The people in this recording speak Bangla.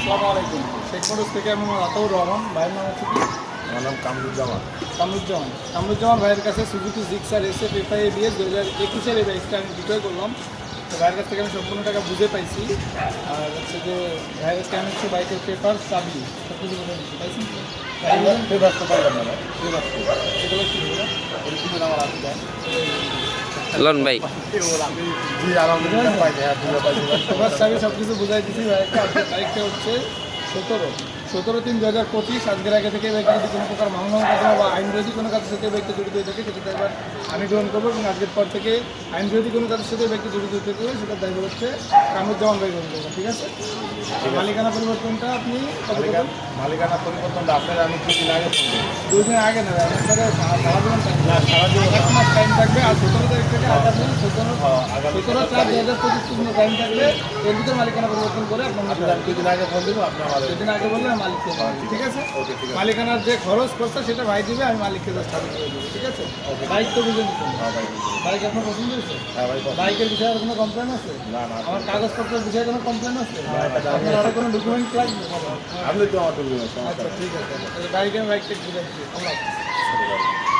আসসালামু আলাইকুম। শেখ মোটরস থেকে আমি আতাউর রহমান। ভাইয়ের নাম হচ্ছে কি? আমার নাম কামরুজ্জামান। কামরুজ্জামান ভাইয়ের কাছে সুজুকি জিক্সার SF FI-ABS 2021-এর এই বাইকটা আমি বিক্রয় করলাম। তো ভাইয়ের কাছ থেকে আমি সম্পূর্ণ টাকা বুঝে পাইছি। আর হচ্ছে যে ভাইয়ের কাছে আমি হচ্ছে বাইকের পেপার চাবি সব কিছু বুঝে নিচ্ছি, পাইছি ব্যস্ত পাইলাম না ভাই। এগুলো কি হবে? কিছু আমার আছে দেন। লন ভাই জি আলহামদুলিল্লাহ পাইনি, হ্যাঁ বুঝে পাইছি ভাই। পেপার চাবি সব কিছু বুঝাই দিচ্ছি ভাইকে। আপনার তারিখটা হচ্ছে 17/3/2025। আজকের আগে থেকে বাইকটা যদি কোনো প্রকার মামলা মোকদ্দমা বা আইন বিরোধী কোনো কাজের সাথে বাইকটা জড়িত হয়ে থাকে সেটা একবার আমি গ্রহণ করবো, এবং আজকের পর থেকে আইন বিরোধী কোনো কাজের সাথে বাইকটা জড়িত হতে থাকলে সেটার দায়িত্ব হচ্ছে কামরুজ্জামান ভাই গ্রহণ করবো। ঠিক আছে? মালিকানা পরিবর্তনটা আপনি মালিকানা পরিবর্তনটা আপনার আমি 2 দিন আগে ফোন করি। 2 দিন আগে না, আপনার সারা জীবন থাকবে। না, সারা জীবন 1 মাস টাইম থাকবে। আর 17 তারিখ থেকে আগামী 17/4/2025 পর্যন্ত টাইম থাকলে এর ভিতরে মালিকানা পরিবর্তন করে আপনার আপনার আমি 2 দিন আগে ফোন দিব, আপনি আমার সেদিন আগে বললে আমি মালিককে দেবো। ঠিক আছে? ওকে, ঠিক আছে। মালিকানার যে খরচ করছে সেটা ভাই দিবে, আমি মালিককে জাস্ট হাতে করে দেবো। ঠিক আছে? বাইক তো বুঝে নিচ্ছেন। হ্যাঁ ভাই। বাইক আপনার পছন্দ হয়েছে? হ্যাঁ ভাই। বাইকের বিষয়ে আর কোনো কমপ্লেন আছে? না না, আমার কাগজপত্রের বিষয়ে কোনো কমপ্লেন আছে? এটা জানি আপনার আরও কোনো ডকুমেন্ট লাগবে? আপনি তো আমার তো আচ্ছা ঠিক আছে। বাইকের বাইকটা বুঝে দিচ্ছি। আল্লাহ হাফেজ।